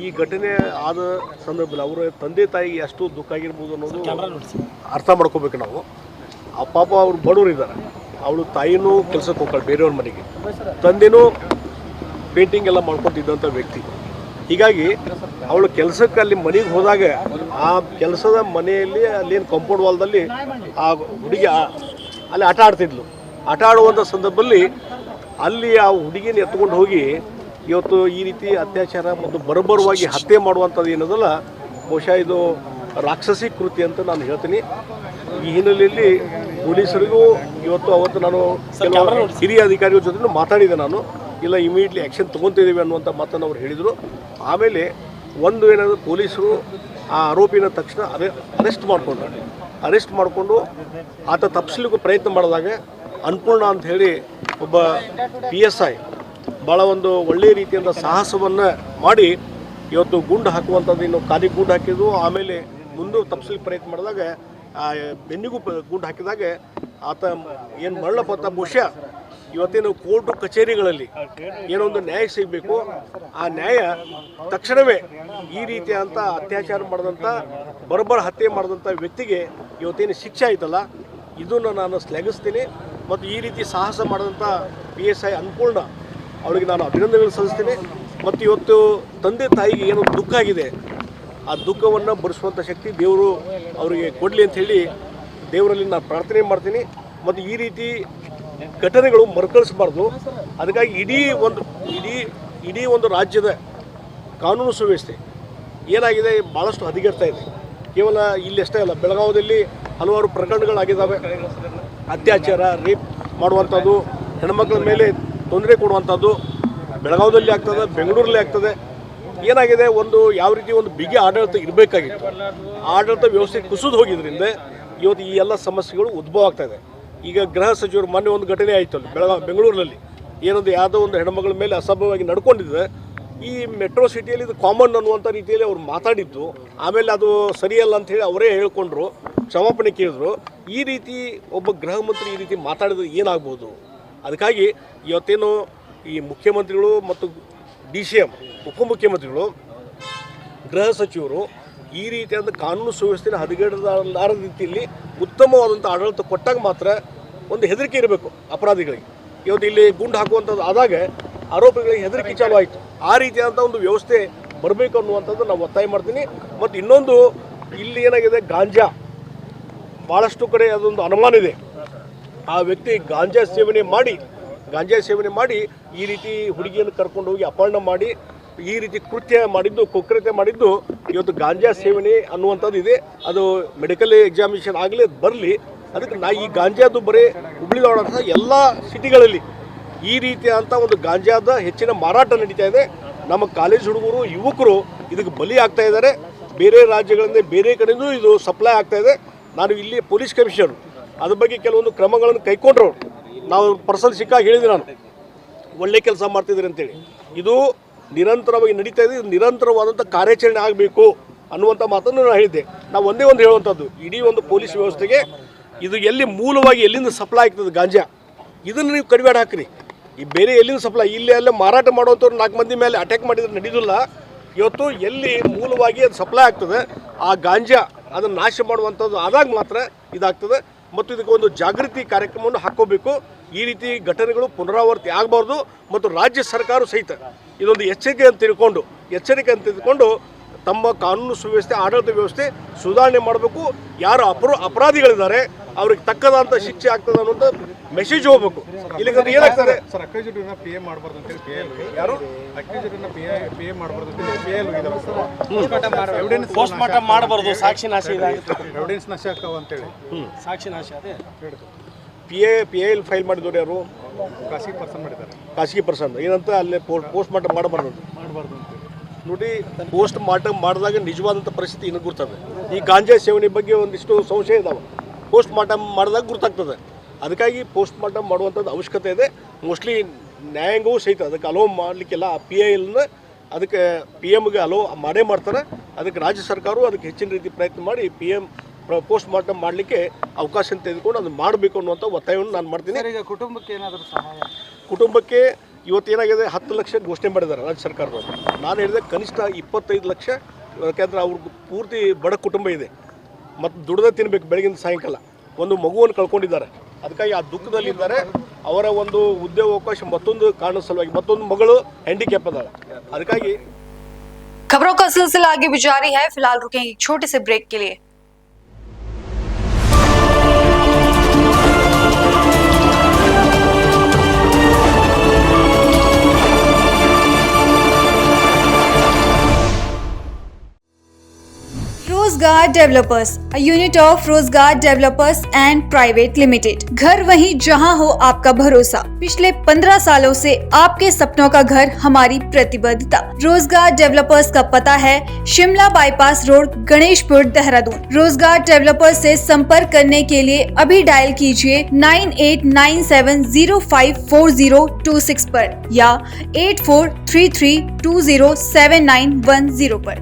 ಈ ಘಟನೆ ಆದ ಸಂದರ್ಭದಲ್ಲಿ ಅವರ ತಂದೆ ತಾಯಿಗೆ ಎಷ್ಟು ದುಃಖ ಆಗಿರ್ಬೋದು ಅನ್ನೋದು ಅರ್ಥ ಮಾಡ್ಕೋಬೇಕು ನಾವು. ಆ ಪಾಪ ಅವ್ರು ಬಡವರಿದ್ದಾರೆ, ಅವಳು ತಾಯಿನೂ ಕೆಲಸಕ್ಕೆ ಹೋಗ್ತಾಳೆ ಬೇರೆಯವ್ರ ಮನೆಗೆ, ತಂದೆನೂ ಪೇಂಟಿಂಗ್ ಎಲ್ಲ ಮಾಡ್ಕೊತಿದ್ದಂಥ ವ್ಯಕ್ತಿ. ಹೀಗಾಗಿ ಅವಳು ಕೆಲಸಕ್ಕೆ ಅಲ್ಲಿ ಮನೆಗೆ ಹೋದಾಗ ಆ ಕೆಲಸದ ಮನೆಯಲ್ಲಿ ಅಲ್ಲೇನು ಕಾಂಪೌಂಡ್ ವಾಲ್ದಲ್ಲಿ ಆ ಹುಡುಗಿ ಅಲ್ಲಿ ಆಟ ಆಡ್ತಿದ್ಲು. ಆಟ ಆಡುವಂಥ ಸಂದರ್ಭದಲ್ಲಿ ಅಲ್ಲಿ ಆ ಹುಡುಗಿನ ಎತ್ಕೊಂಡು ಹೋಗಿ ಇವತ್ತು ಈ ರೀತಿ ಅತ್ಯಾಚಾರ ಮತ್ತು ಬರಬರುವಾಗಿ ಹತ್ಯೆ ಮಾಡುವಂಥದ್ದು ಏನದಲ್ಲ, ಬಹುಶಃ ಇದು ರಾಕ್ಷಸಿ ಕೃತ್ಯ ಅಂತ ನಾನು ಹೇಳ್ತೀನಿ. ಈ ಹಿನ್ನೆಲೆಯಲ್ಲಿ ಪೊಲೀಸರಿಗೂ ಇವತ್ತು ಅವತ್ತು ನಾನು ಕೆಲವು ಹಿರಿಯ ಅಧಿಕಾರಿಗಳ ಜೊತೆ ಮಾತಾಡಿದೆ. ನಾನು ಇಲ್ಲ ಇಮಿಡಿಯೇಟ್ಲಿ ಆ್ಯಕ್ಷನ್ ತೊಗೊತಿದ್ದೀವಿ ಅನ್ನುವಂಥ ಮಾತನ್ನು ಅವ್ರು ಹೇಳಿದರು. ಆಮೇಲೆ ಒಂದು ಏನಾದರೂ ಪೊಲೀಸರು ಆ ಆರೋಪಿನ ತಕ್ಷಣ ಅರೆಸ್ಟ್ ಮಾಡಿಕೊಂಡು ಆತ ತಪ್ಪಿಸ್ಲಿಕ್ಕೂ ಪ್ರಯತ್ನ ಮಾಡಿದಾಗ ಅನ್ಪೂರ್ಣ ಅಂತ ಹೇಳಿ ಒಬ್ಬ PSI ಭಾಳ ಒಂದು ಒಳ್ಳೆಯ ರೀತಿಯಿಂದ ಸಾಹಸವನ್ನು ಮಾಡಿ ಇವತ್ತು ಗುಂಡು ಹಾಕುವಂಥದ್ದು, ಇನ್ನು ಕಾಲಿಗೆ ಗುಂಡು ಹಾಕಿದ್ದು, ಆಮೇಲೆ ಮುಂದೆ ತಪ್ಪಿಸ್ಲಿಕ್ಕೆ ಪ್ರಯತ್ನ ಮಾಡಿದಾಗ ಬೆನ್ನಿಗೂ ಗುಂಡು ಹಾಕಿದಾಗ ಆತ ಏನು ಮರಳಪತ್ತ ಬಹುಶಃ ಇವತ್ತೇನು ಕೋರ್ಟು ಕಚೇರಿಗಳಲ್ಲಿ ಏನೊಂದು ನ್ಯಾಯ ಸಿಗಬೇಕು, ಆ ನ್ಯಾಯ ತಕ್ಷಣವೇ ಈ ರೀತಿಯಾದಂಥ ಅತ್ಯಾಚಾರ ಮಾಡಿದಂಥ ಬರಬರ ಹತ್ಯೆ ಮಾಡಿದಂಥ ವ್ಯಕ್ತಿಗೆ ಇವತ್ತೇನು ಶಿಕ್ಷೆ ಆಯ್ತಲ್ಲ, ಇದನ್ನು ನಾನು ಶ್ಲಾಘಿಸ್ತೀನಿ. ಮತ್ತು ಈ ರೀತಿ ಸಾಹಸ ಮಾಡಿದಂಥ PSI ಅನ್ಪೂರ್ಣ ಅವಳಿಗೆ ನಾನು ಅಭಿನಂದನೆಗಳು ಸಲ್ಲಿಸ್ತೀನಿ. ಮತ್ತು ಇವತ್ತು ತಂದೆ ತಾಯಿಗೆ ಏನೋ ದುಃಖ ಆಗಿದೆ, ಆ ದುಃಖವನ್ನು ಭರಿಸುವಂಥ ಶಕ್ತಿ ದೇವರು ಅವರಿಗೆ ಕೊಡಲಿ ಅಂಥೇಳಿ ದೇವರಲ್ಲಿ ನಾನು ಪ್ರಾರ್ಥನೆ ಮಾಡ್ತೀನಿ. ಮತ್ತು ಈ ರೀತಿ ಘಟನೆಗಳು ಮರುಕಳಿಸಬಾರ್ದು. ಅದಕ್ಕಾಗಿ ಇಡೀ ಒಂದು ರಾಜ್ಯದ ಕಾನೂನು ಸುವ್ಯವಸ್ಥೆ ಏನಾಗಿದೆ ಭಾಳಷ್ಟು ಹದಗೆಡ್ತಾ ಇದೆ. ಕೇವಲ ಇಲ್ಲಿ ಅಷ್ಟೇ ಅಲ್ಲ, ಬೆಳಗಾವಿಯಲ್ಲಿ ಹಲವಾರು ಪ್ರಕರಣಗಳಾಗಿದ್ದಾವೆ. ಅತ್ಯಾಚಾರ, ರೇಪ್ ಮಾಡುವಂಥದ್ದು, ಹೆಣ್ಮಕ್ಳ ಮೇಲೆ ತೊಂದರೆ ಕೊಡುವಂಥದ್ದು ಬೆಳಗಾವಿಯಲ್ಲಿ ಆಗ್ತದೆ, ಬೆಂಗಳೂರಲ್ಲಿ ಆಗ್ತದೆ. ಏನಾಗಿದೆ, ಯಾವ ರೀತಿ ಒಂದು ಬಿಗಿ ಆಡಳಿತ ಇರಬೇಕಾಗಿತ್ತು, ಆಡಳಿತ ವ್ಯವಸ್ಥೆ ಕುಸಿದು ಹೋಗಿದ್ರಿಂದ ಇವತ್ತು ಈ ಎಲ್ಲ ಸಮಸ್ಯೆಗಳು ಉದ್ಭವ ಆಗ್ತಾಯಿದೆ. ಈಗ ಗೃಹ ಸಚಿವರು ಮೊನ್ನೆ ಒಂದು ಘಟನೆ ಆಯಿತು ಅಲ್ಲಿ ಬೆಂಗಳೂರಿನಲ್ಲಿ, ಯಾವುದೋ ಒಂದು ಹೆಣ್ಮಗಳ ಮೇಲೆ ಅಸಭ್ಯವಾಗಿ ನಡ್ಕೊಂಡಿದ್ದೆ. ಈ ಮೆಟ್ರೋ ಸಿಟಿಯಲ್ಲಿ ಇದು ಕಾಮನ್ ಅನ್ನುವಂಥ ರೀತಿಯಲ್ಲಿ ಅವ್ರು ಮಾತಾಡಿದ್ದು, ಆಮೇಲೆ ಅದು ಸರಿಯಲ್ಲ ಅಂಥೇಳಿ ಅವರೇ ಹೇಳ್ಕೊಂಡ್ರು, ಕ್ಷಮಾಪಣೆ ಕೇಳಿದ್ರು. ಈ ರೀತಿ ಒಬ್ಬ ಗೃಹ ಮಂತ್ರಿ ಈ ರೀತಿ ಮಾತಾಡಿದ್ರೆ ಏನಾಗ್ಬೋದು? ಅದಕ್ಕಾಗಿ ಇವತ್ತೇನು ಈ ಮುಖ್ಯಮಂತ್ರಿಗಳು ಮತ್ತು DCM ಉಪಮುಖ್ಯಮಂತ್ರಿಗಳು, ಗೃಹ ಸಚಿವರು ಈ ರೀತಿಯಾದ ಕಾನೂನು ಸುವ್ಯವಸ್ಥೆನ ಹದಗೆಡಲಾರದ ರೀತಿಯಲ್ಲಿ ಉತ್ತಮವಾದಂಥ ಆಡಳಿತ ಕೊಟ್ಟಾಗ ಮಾತ್ರ ಒಂದು ಹೆದರಿಕೆ ಇರಬೇಕು ಅಪರಾಧಿಗಳಿಗೆ. ಇವತ್ತು ಇಲ್ಲಿ ಗುಂಡು ಹಾಕುವಂಥದ್ದು ಆದಾಗ ಆರೋಪಿಗಳಿಗೆ ಹೆದರಿಕೆ ಚಾಲು ಆಯಿತು. ಆ ರೀತಿಯಾದಂಥ ಒಂದು ವ್ಯವಸ್ಥೆ ಬರಬೇಕು ಅನ್ನುವಂಥದ್ದು ನಾವು ಒತ್ತಾಯ ಮಾಡ್ತೀನಿ. ಮತ್ತು ಇನ್ನೊಂದು, ಇಲ್ಲಿ ಏನಾಗಿದೆ, ಗಾಂಜಾ ಭಾಳಷ್ಟು ಕಡೆ ಅದೊಂದು ಅನುಮಾನ ಇದೆ. ಆ ವ್ಯಕ್ತಿ ಗಾಂಜಾ ಸೇವನೆ ಮಾಡಿ ಈ ರೀತಿ ಹುಡುಗಿಯನ್ನು ಕರ್ಕೊಂಡು ಹೋಗಿ ಅಪಹರಣ ಮಾಡಿ ಈ ರೀತಿ ಕುಕೃತ್ಯ ಮಾಡಿದ್ದು ಇವತ್ತು ಗಾಂಜಾ ಸೇವನೆ ಅನ್ನುವಂಥದ್ದು ಇದೆ. ಅದು ಮೆಡಿಕಲ್ ಎಕ್ಸಾಮಿನೇಷನ್ ಆಗಲಿ, ಬರಲಿ. ಅದಕ್ಕೆ ಈ ಗಾಂಜಾದು ಬರೀ ಹುಬ್ಳಿದೊಳಗ ಎಲ್ಲ ಸಿಟಿಗಳಲ್ಲಿ ಈ ರೀತಿಯಾದಂಥ ಒಂದು ಗಾಂಜಾದ ಹೆಚ್ಚಿನ ಮಾರಾಟ ನಡೀತಾ ಇದೆ. ನಮ್ಮ ಕಾಲೇಜ್ ಹುಡುಗರು, ಯುವಕರು ಇದಕ್ಕೆ ಬಲಿ ಆಗ್ತಾ ಇದ್ದಾರೆ. ಬೇರೆ ರಾಜ್ಯಗಳಿಂದ, ಬೇರೆ ಕಡೆಯಿಂದ ಇದು ಸಪ್ಲೈ ಆಗ್ತಾ ಇದೆ. ನಾನು ಇಲ್ಲಿ ಪೊಲೀಸ್ ಕಮಿಷನರ್ ಅದ್ರ ಬಗ್ಗೆ ಕೆಲವೊಂದು ಕ್ರಮಗಳನ್ನು ಕೈಗೊಂಡ್ರು. ನಾವು ಪರ್ಸನ್ ಸಿಕ್ಕಾಗ ಹೇಳಿದೆ, ನಾನು ಒಳ್ಳೆ ಕೆಲಸ ಮಾಡ್ತಿದ್ದೀರಿ ಅಂತೇಳಿ. ಇದು ನಿರಂತರವಾಗಿ ನಡೀತಾ ಇದೆ. ನಿರಂತರವಾದಂಥ ಕಾರ್ಯಾಚರಣೆ ಆಗಬೇಕು ಅನ್ನುವಂಥ ಮಾತನ್ನು ನಾನು ಹೇಳಿದ್ದೆ. ನಾವು ಒಂದೇ ಒಂದು ಹೇಳುವಂಥದ್ದು, ಇಡೀ ಒಂದು ಪೊಲೀಸ್ ವ್ಯವಸ್ಥೆಗೆ ಇದು ಎಲ್ಲಿಂದ ಸಪ್ಲೈ ಆಗ್ತದೆ ಗಾಂಜಾ, ಇದನ್ನು ನೀವು ಕಡಿವಾಡ ಹಾಕ್ರಿ. ಈ ಬೇರೆ ಎಲ್ಲಿಂದ ಸಪ್ಲೈ, ಅಲ್ಲೇ ಮಾರಾಟ ಮಾಡುವಂಥವ್ರು 4 ಮಂದಿ ಮೇಲೆ ಅಟ್ಯಾಕ್ ಮಾಡಿದ್ರೆ ನಡೆಯೋದಿಲ್ಲ. ಇವತ್ತು ಎಲ್ಲಿ ಮೂಲವಾಗಿ ಅದು ಸಪ್ಲೈ ಆಗ್ತದೆ, ಆ ಗಾಂಜಾ ಅದನ್ನು ನಾಶ ಮಾಡುವಂಥದ್ದು ಆದಾಗ ಮಾತ್ರ ಇದಾಗ್ತದೆ. ಮತ್ತು ಇದಕ್ಕೆ ಒಂದು ಜಾಗೃತಿ ಕಾರ್ಯಕ್ರಮವನ್ನು ಹಾಕ್ಕೋಬೇಕು. ಈ ರೀತಿ ಘಟನೆಗಳು ಪುನರಾವರ್ತಿ ಆಗಬಾರ್ದು. ಮತ್ತು ರಾಜ್ಯ ಸರ್ಕಾರ ಸಹಿತ ಇದೊಂದು ಎಚ್ಚರಿಕೆ ಅಂತ ತಿಳ್ಕೊಂಡು ತಮ್ಮ ಕಾನೂನು ಸುವ್ಯವಸ್ಥೆ, ಆಡಳಿತ ವ್ಯವಸ್ಥೆ ಸುಧಾರಣೆ ಮಾಡಬೇಕು. ಯಾರು ಅಪರಾಧಿಗಳಿದ್ದಾರೆ ಅವ್ರಿಗೆ ತಕ್ಕದಂಥ ಶಿಕ್ಷೆ ಆಗ್ತದೆ ಅನ್ನೋಂಥ ಮೆಸೇಜ್ ಹೋಗ್ಬೇಕು. ಇಲ್ಲಿಂದ ಏನಾಗ್ತದೆ ಸರ್, ಅಕ್ಯೂಸ್ಡ್ನ PA ಮಾಡಬಾರ್ದು ಅಂತ ಹೇಳಿ ಯಾರು ಅಕ್ಯೂಸ್ಡ್ನ PA ಮಾಡಬಾರ್ದು ಅಂತ ಹೇಳಿ ಎವಿಡೆನ್ಸ್ ಪೋಸ್ಟ್ ಮಾರ್ಟಮ್ ಮಾಡಬಾರ್ದು, ಸಾಕ್ಷಿ ನಾಶ ಇದಾಗುತ್ತೆ, ಎವಿಡೆನ್ಸ್ ನಾಶ ಆಗ್ತಾವ ಅಂತೇಳಿ ಸಾಕ್ಷಿ ನಾಶ ಅದೇ PA ಫೈಲ್ ಮಾಡಿದವರು ಯಾರು? ಖಾಸಗಿ ಪರ್ಸನ್ ಏನಂತ ಅಲ್ಲೇ ಪೋಸ್ಟ್ ಮಾರ್ಟಮ್ ಮಾಡಬಾರ್ದು ಅಂತ ನೋಡಿ. ಪೋಸ್ಟ್ ಮಾರ್ಟಮ್ ಮಾಡಿದಾಗ ನಿಜವಾದಂಥ ಪರಿಸ್ಥಿತಿ ಇನ್ನೂ ಗುರ್ತದೆ. ಈ ಗಾಂಜಾ ಸೇವನೆ ಬಗ್ಗೆ ಒಂದಿಷ್ಟು ಸಂಶಯ ಇದಾವೆ, ಪೋಸ್ಟ್ ಮಾರ್ಟಮ್ ಮಾಡಿದಾಗ ಗುರ್ತಾಗ್ತದೆ. ಅದಕ್ಕಾಗಿ ಪೋಸ್ಟ್ ಮಾರ್ಟಮ್ ಮಾಡುವಂಥದ್ದು ಅವಶ್ಯಕತೆ ಇದೆ. ಮೋಸ್ಟ್ಲಿ ನ್ಯಾಯಾಂಗವೂ ಸಹಿತ ಅದಕ್ಕೆ ಅಲೋ ಮಾಡಲಿಕ್ಕೆಲ್ಲ PILನ ಅದಕ್ಕೆ PM ಅಲೋ ಮಾಡೇ ಮಾಡ್ತಾರೆ. ಅದಕ್ಕೆ ರಾಜ್ಯ ಸರ್ಕಾರವು ಅದಕ್ಕೆ ಹೆಚ್ಚಿನ ರೀತಿ ಪ್ರಯತ್ನ ಮಾಡಿ PM ಪೋಸ್ಟ್ ಮಾರ್ಟಮ್ ಮಾಡಲಿಕ್ಕೆ ಅವಕಾಶ ತೆಗೆದುಕೊಂಡು ಅದನ್ನು ಮಾಡಬೇಕು ಅನ್ನುವಂಥ ಒತ್ತಾಯವನ್ನು ನಾನು ಮಾಡ್ತೀನಿ. ಈಗ ಕುಟುಂಬಕ್ಕೆ ಏನಾದರೂ ಸಹಾಯ? ಕುಟುಂಬಕ್ಕೆ ಇವತ್ತೇನಾಗಿದೆ, 10 ಲಕ್ಷ ಘೋಷಣೆ ಮಾಡಿದ್ದಾರೆ ರಾಜ್ಯ ಸರ್ಕಾರದವರು. ನಾನು ಹೇಳಿದೆ ಕನಿಷ್ಠ 25 ಲಕ್ಷ. ಯಾಕೆಂದರೆ ಅವ್ರಿಗೆ ಪೂರ್ತಿ ಬಡ ಕುಟುಂಬ ಇದೆ ಮತ್ತು ದುಡ್ದೇ ತಿನ್ನಬೇಕು ಬೆಳಗಿನ ಸಾಯಂಕಾಲ. ಒಂದು ಮಗುವನ್ನು ಕಳ್ಕೊಂಡಿದ್ದಾರೆ. ಅದಕ್ಕಾಗಿ ಆ ದುಃಖದಲ್ಲಿದ್ದಾರೆ. ಅವರ ಒಂದು ಉದ್ಯೋಗಾವಕಾಶ ಮತ್ತೊಂದು ಕಾರಣದ ಸಲುವಾಗಿ, ಮತ್ತೊಂದು ಮಗಳು ಹ್ಯಾಂಡಿಕ್ಯಾಪ್ ಅದಾಳೆ. ಅದಕ್ಕಾಗಿ खबरों का सिलसिला आगे भी जारी है। फिलहाल रुकेंगे एक छोटे से ब्रेक के लिए। रोजगार डेवलपर्स, अ यूनिट ऑफ रोजगार डेवलपर्स एंड प्राइवेट लिमिटेड। घर वहीं जहां हो आपका भरोसा। पिछले 15 सालों से आपके सपनों का घर हमारी प्रतिबद्धता। रोजगार डेवलपर्स का पता है शिमला बाईपास रोड, गणेशपुर, देहरादून। रोजगार डेवलपर्स से संपर्क करने के लिए अभी डायल कीजिए 9897054026 पर या 8433207910 पर।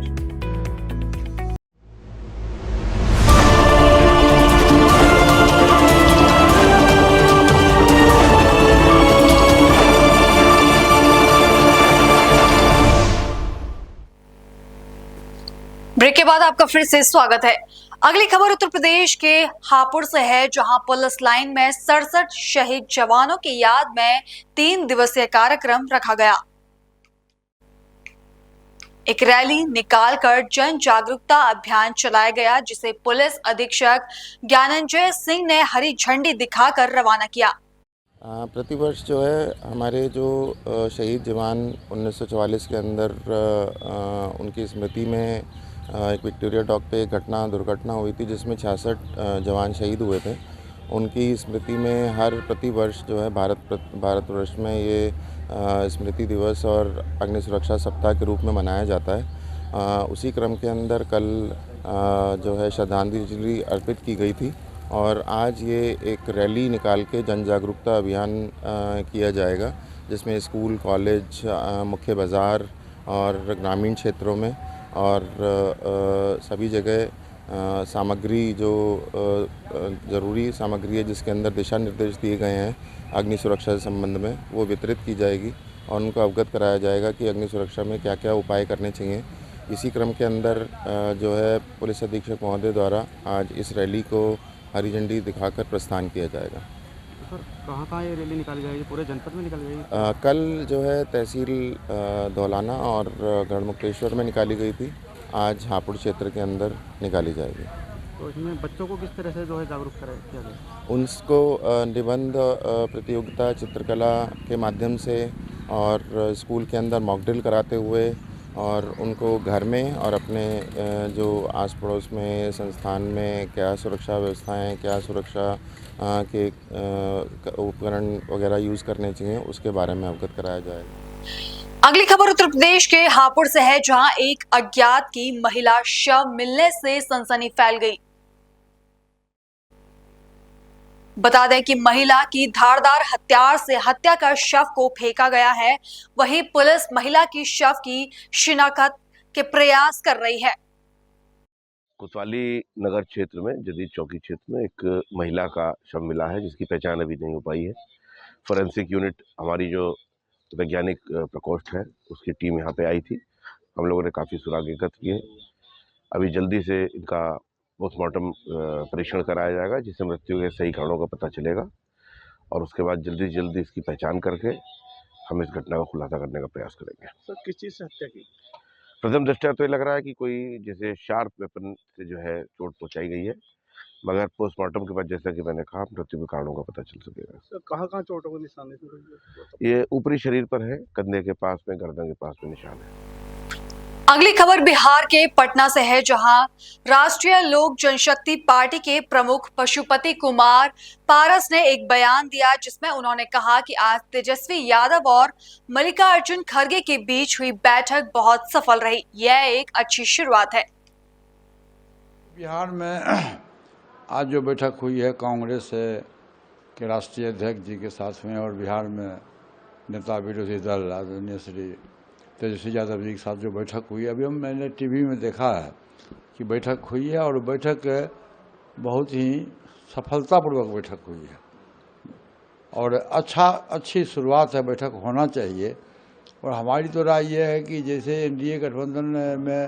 ब्रेक के बाद आपका फिर से स्वागत है। अगली खबर उत्तर प्रदेश के हापुड़ से है, जहां पुलिस लाइन में 67 शहीद जवानों की याद में 3 दिवसीय कार्यक्रम रखा गया। एक रैली निकालकर जन जागरूकता अभियान चलाया गया, जिसे पुलिस अधीक्षक ज्ञानंजय सिंह ने हरी झंडी दिखाकर रवाना किया। प्रतिवर्ष जो है हमारे जो शहीद जवान 1944 के अंदर उनकी स्मृति में एक विक्टोरिया डॉक पे एक दुर्घटना हुई थी जिसमें 66 जवान शहीद हुए थे। उनकी स्मृति में प्रतिवर्ष जो है भारतवर्ष में ये स्मृति दिवस और अग्नि सुरक्षा सप्ताह के रूप में मनाया जाता है। उसी क्रम के अंदर कल जो है श्रद्धांजलि अर्पित की गई थी और आज ये एक रैली निकाल के जन जागरूकता अभियान किया जाएगा, जिसमें स्कूल, कॉलेज, मुख्य बाज़ार और ग्रामीण क्षेत्रों में और सभी जगह सामग्री जो ज़रूरी सामग्री है जिसके अंदर दिशा निर्देश दिए गए हैं अग्नि सुरक्षा के संबंध में, वो वितरित की जाएगी और उनको अवगत कराया जाएगा कि अग्नि सुरक्षा में क्या क्या उपाय करने चाहिए। इसी क्रम के अंदर जो है पुलिस अधीक्षक महोदय द्वारा आज इस रैली को हरी झंडी दिखाकर प्रस्थान किया जाएगा। सर, कहाँ ये रैली निकाली जाएगी? पूरे जनपद में निकाली जाएगी? कल जो है तहसील धौलाना और गढ़मुक्तेश्वर में निकाली गई थी, आज हापुड़ क्षेत्र के अंदर निकाली जाएगी। तो इसमें बच्चों को किस तरह से जो है जागरूक किया जाए? उनको निबंध प्रतियोगिता, चित्रकला के माध्यम से और स्कूल के अंदर मॉक ड्रिल कराते हुए और उनको घर में और अपने जो आस पड़ोस में संस्थान में क्या सुरक्षा व्यवस्थाएं, क्या सुरक्षा के उपकरण वगैरह यूज़ करने चाहिए, उसके बारे में अवगत कराया जाएगा। अगली खबर उत्तर प्रदेश के हापुड़ से है, जहां एक अज्ञात की महिला शव मिलने से सनसनी फैल गई। बता दें कि महिला की धारदार हथियार से हत्या कर शव को फेंका गया है। वहीं पुलिस महिला की शव की शिनाख्त के प्रयास कर रही है। कोतवाली नगर क्षेत्र में जदीद चौकी क्षेत्र में एक महिला का शव मिला है जिसकी पहचान अभी नहीं हो पाई है। फोरेंसिक यूनिट हमारी जो वैज्ञानिक प्रकोष्ठ है उसकी टीम यहाँ पे आई थी। हम लोगों ने काफ़ी सुराग एकत्र किए। अभी जल्दी से इनका पोस्टमार्टम परीक्षण कराया जाएगा, जिससे मृत्यु के सही कारणों का पता चलेगा और उसके बाद जल्दी से जल्दी इसकी पहचान करके हम इस घटना का खुलासा करने का प्रयास करेंगे। सर, किस चीज़ से हत्या की? प्रथम दृष्टया तो ये लग रहा है कि कोई जैसे शार्प वेपन से जो है चोट पहुँचाई गई है, मगर पोस्टमार्टम के बाद जैसा कि मैंने कहा मृत्यु के कारणों का पता चल सकेगा। सर, कहाँ चोटों के निशान है? ये ऊपरी शरीर पर है, कंधे के पास में, गर्दन के पास में निशान है। अगली खबर बिहार के पटना से है, जहां राष्ट्रीय लोक जनशक्ति पार्टी के प्रमुख पशुपति कुमार पारस ने एक बयान दिया, जिसमें उन्होंने कहा कि आज तेजस्वी यादव और मल्लिकार्जुन खड़गे के बीच हुई बैठक बहुत सफल रही। यह एक अच्छी शुरुआत है। बिहार में आज जो बैठक हुई है कांग्रेस के राष्ट्रीय अध्यक्ष जी के साथ में और बिहार में नेता विरोधी दल आदरणीय श्री तेजस्वी यादव जी के साथ जो बैठक हुई, अभी मैंने टीवी में देखा है कि बैठक हुई है और बैठक बहुत ही सफलतापूर्वक बैठक हुई है और अच्छी शुरुआत है। बैठक होना चाहिए और हमारी तो राय ये है कि जैसे एनडीए गठबंधन में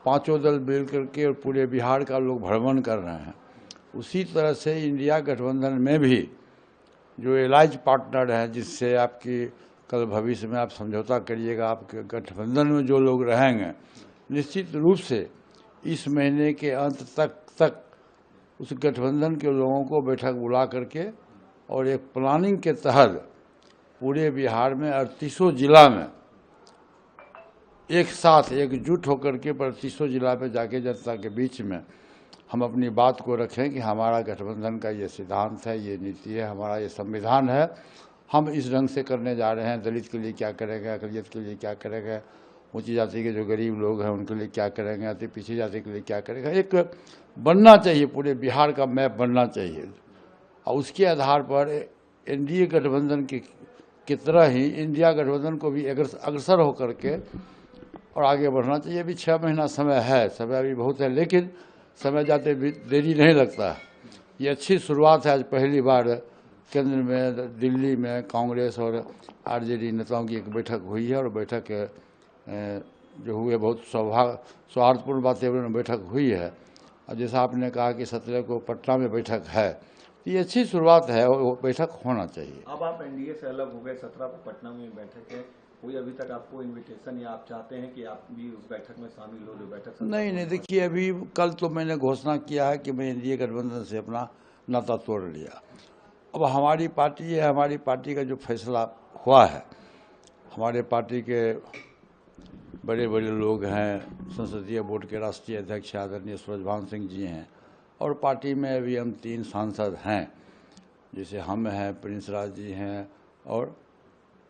पांचों दल मिल करके और पूरे बिहार का लोग भ्रमण कर रहे हैं, उसी तरह से इंडिया गठबंधन में भी जो एलाइज पार्टनर हैं, जिससे आपकी कल भविष्य में आप समझौता करिएगा, आपके गठबंधन में जो लोग रहेंगे, निश्चित रूप से इस महीने के अंत तक उस गठबंधन के लोगों को बैठक बुला करके और एक प्लानिंग के तहत पूरे बिहार में 38 जिला में एक साथ एकजुट होकर के 38 जिला में जाके जनता के बीच में हम अपनी बात को रखें कि हमारा गठबंधन का ये सिद्धांत है, ये नीति है, हमारा ये संविधान है, हम इस ढंग से करने जा रहे हैं। दलित के लिए क्या करेंगे, अक़लियत के लिए क्या करेंगे, ऊंची जाति के जो गरीब लोग हैं उनके लिए क्या करेंगे, अति पिछड़ी जाति के लिए क्या करेंगे। एक बनना चाहिए, पूरे बिहार का मैप बनना चाहिए और उसके आधार पर एनडीए गठबंधन की तरह ही इंडिया गठबंधन को भी अग्रसर होकर के और आगे बढ़ना चाहिए। अभी 6 महीना समय है, समय अभी बहुत है, लेकिन समय जाते भी देरी नहीं लगता है। ये अच्छी शुरुआत है। आज पहली बार केंद्र में, दिल्ली में कांग्रेस और आरजेडी नेताओं की एक बैठक हुई है और बैठक जो हुई है बहुत सौहार्दपूर्ण वातावरण में बैठक हुई है। और जैसा आपने कहा कि 17 को पटना में बैठक है, ये अच्छी शुरुआत है और बैठक होना चाहिए। अब आप एनडीए से अलग हो गए, 17 को पटना में बैठक है, कोई अभी तक आपको इनविटेशन या आप चाहते हैं कि आप भी उस बैठक में शामिल हो जो बैठक? नहीं, देखिए अभी कल तो मैंने घोषणा किया है कि मैं एनडीए गठबंधन से अपना नाता तोड़ लिया। अब हमारी पार्टी है, हमारी पार्टी का जो फैसला हुआ है, हमारे पार्टी के बड़े बड़े लोग हैं, संसदीय बोर्ड के राष्ट्रीय अध्यक्ष आदरणीय सूरजभान सिंह जी हैं, और पार्टी में अभी हम 3 सांसद हैं, जैसे हम हैं, प्रिंस राज जी हैं और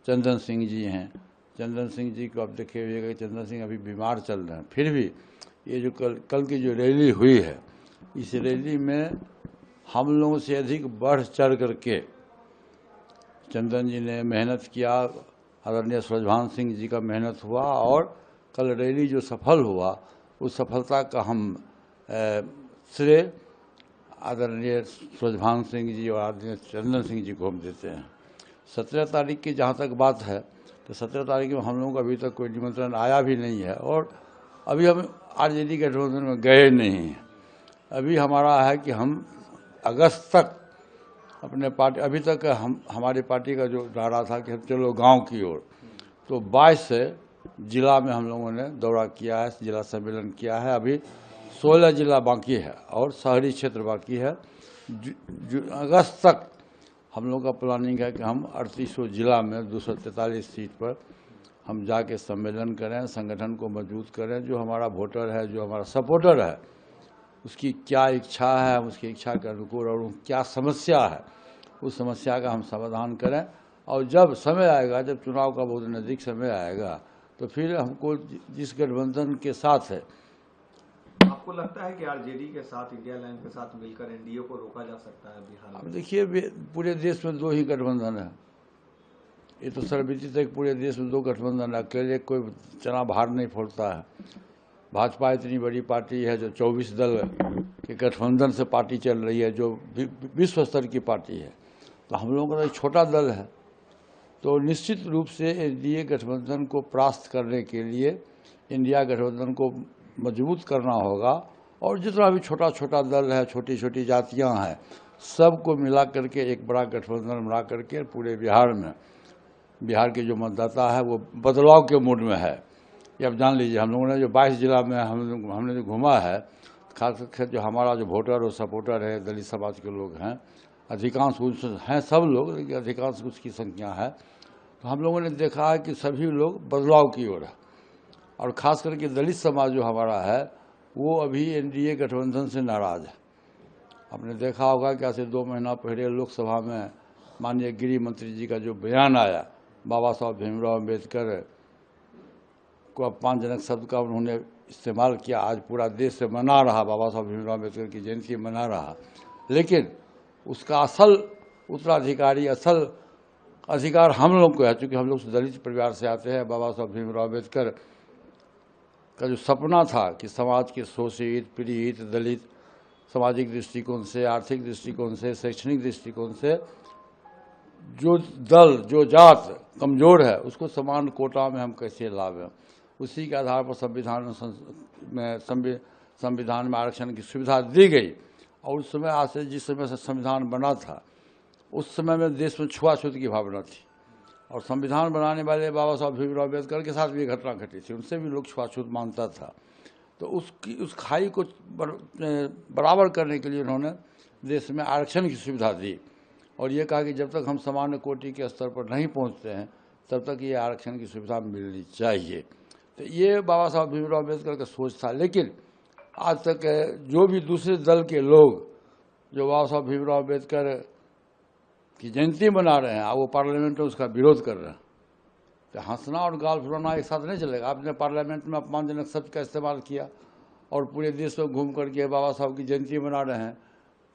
चंदन सिंह जी हैं। चंदन सिंह जी को आप देखे हुए कि चंदन सिंह अभी बीमार चल रहे हैं, फिर भी ये जो कल की जो रैली हुई है, इस रैली में हम लोगों से अधिक बढ़ चढ़ करके चंदन जी ने मेहनत किया, आदरणीय सूरजभान सिंह जी का मेहनत हुआ, और कल रैली जो सफल हुआ उस सफलता का हम श्रेय आदरणीय सूरजभान सिंह जी और आदरणीय चंदन सिंह जी को हम देते हैं। 17 तारीख की जहाँ तक बात है, तो 17 तारीख में हम लोगों को अभी तक कोई निमंत्रण आया भी नहीं है, और अभी हम आरजेडी गठबंधन में गए नहीं हैं। अभी हमारा है कि हम अगस्त तक अपने पार्टी, अभी तक हमारी पार्टी का जो नारा था कि चलो गांव की ओर, तो 22 से जिला में हम लोगों ने दौरा किया है, जिला सम्मेलन किया है। अभी 16 जिला बाकी है और शहरी क्षेत्र बाकी है। अगस्त तक हम लोग का प्लानिंग है कि हम 3800 जिला में 243 सीट पर हम जाके सम्मेलन करें, संगठन को मजबूत करें। जो हमारा वोटर है, जो हमारा सपोर्टर है, उसकी क्या इच्छा है, उसकी इच्छा के अनुकूल और क्या समस्या है, उस समस्या का हम समाधान करें। और जब समय आएगा, जब चुनाव का बहुत नज़दीक समय आएगा, तो फिर हमको जिस गठबंधन के साथ है, आपको लगता है कि आरजेडी के साथ, इंडिया लाइन के साथ मिलकर एनडीए को रोका जा सकता है बिहार में? अब देखिए, पूरे देश में 2 ही गठबंधन है। ये तो सर्वविदित है कि पूरे देश में 2 गठबंधन है, अकेले कोई चना बाहर नहीं फोड़ता है। भाजपा इतनी बड़ी पार्टी है जो 24 दल के गठबंधन से पार्टी चल रही है, जो विश्व स्तर की पार्टी है। तो हम लोगों का एक छोटा दल है, तो निश्चित रूप से एनडीए गठबंधन को परास्त करने के लिए इंडिया गठबंधन को मजबूत करना होगा। और जितना भी छोटा छोटा दल है, छोटी छोटी जातियां हैं, सबको मिला करके एक बड़ा गठबंधन बना करके पूरे बिहार में, बिहार के जो मतदाता है वो बदलाव के मूड में है। ये आप जान लीजिए, हम लोगों ने जो 22 जिला में हमने जो घूमा है, खासकर जो हमारा जो वोटर और सपोर्टर है, दलित समाज के लोग हैं, अधिकांश हैं, सब लोग, लेकिन अधिकांश उसकी संख्या है। तो हम लोगों ने देखा है कि सभी लोग बदलाव की ओर है, और ख़ास करके दलित समाज जो हमारा है वो अभी एनडीए गठबंधन से नाराज़ है। आपने देखा होगा कि ऐसे 2 महीना पहले लोकसभा में माननीय गृह मंत्री जी का जो बयान आया, बाबा साहब भीमराव अम्बेडकर को अपमानजनक शब्द का उन्होंने इस्तेमाल किया। आज पूरा देश से मना रहा, बाबा साहब भीमराव अम्बेडकर की जयंती मना रहा, लेकिन उसका असल उत्तराधिकारी, असल अधिकार हम लोग को है, चूँकि हम लोग दलित परिवार से आते हैं। बाबा साहब भीमराव अम्बेडकर का जो सपना था कि समाज के शोषित, पीड़ित, दलित, सामाजिक दृष्टिकोण से, आर्थिक दृष्टिकोण से, शैक्षणिक दृष्टिकोण से जो दल, जो जात कमज़ोर है, उसको समान कोटा में हम कैसे लावें, उसी के आधार पर संविधान में आरक्षण की सुविधा दी गई। और उस समय, आज से जिस समय से संविधान बना था, उस समय में देश में छुआछूत की भावना थी, और संविधान बनाने वाले बाबा साहब भीमराव अम्बेडकर के साथ भी घटना घटी थी, उनसे भी लोग छुआछूत मानता था। तो उस खाई को बराबर करने के लिए उन्होंने देश में आरक्षण की सुविधा दी, और ये कहा कि जब तक हम सामान्य कोटि के स्तर पर नहीं पहुंचते हैं, तब तक ये आरक्षण की सुविधा मिलनी चाहिए। तो ये बाबा साहब भीमराव अम्बेडकर का सोच था। लेकिन आज तक जो भी दूसरे दल के लोग जो बाबा साहब भीमराव अम्बेडकर की जयंती मना रहे हैं, वो पार्लियामेंट में उसका विरोध कर रहे हैं, तो हंसना और गाल फुलाना एक साथ नहीं चलेगा। आपने पार्लियामेंट में अपमानजनक शब्द का इस्तेमाल किया और पूरे देश में घूम करके बाबा साहब की जयंती मना रहे हैं,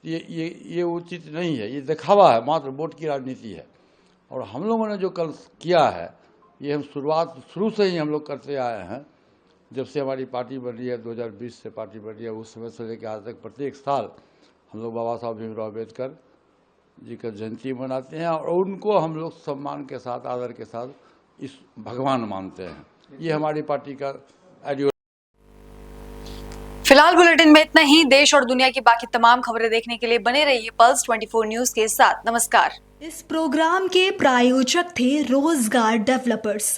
ये उचित नहीं है, ये दिखावा है, मात्र वोट की राजनीति है। और हम लोगों ने जो कल किया है, ये हम शुरू से ही हम लोग करते आए हैं। जब से हमारी पार्टी बन रही है, 2020 से पार्टी बन रही है, उस समय से लेकर आज तक प्रत्येक साल हम लोग बाबा साहब भीमराव अम्बेडकर जी का जयंती मनाते हैं, और उनको हम लोग सम्मान के साथ, आदर के साथ इस भगवान मानते हैं। ये हमारी पार्टी का आइडियो। फिलहाल बुलेटिन में इतना ही। देश और दुनिया की बाकी तमाम खबरें देखने के लिए बने रहिए पल्स 24 न्यूज के साथ। नमस्कार। इस प्रोग्राम के प्रायोजक थे रोजगार डेवलपर्स।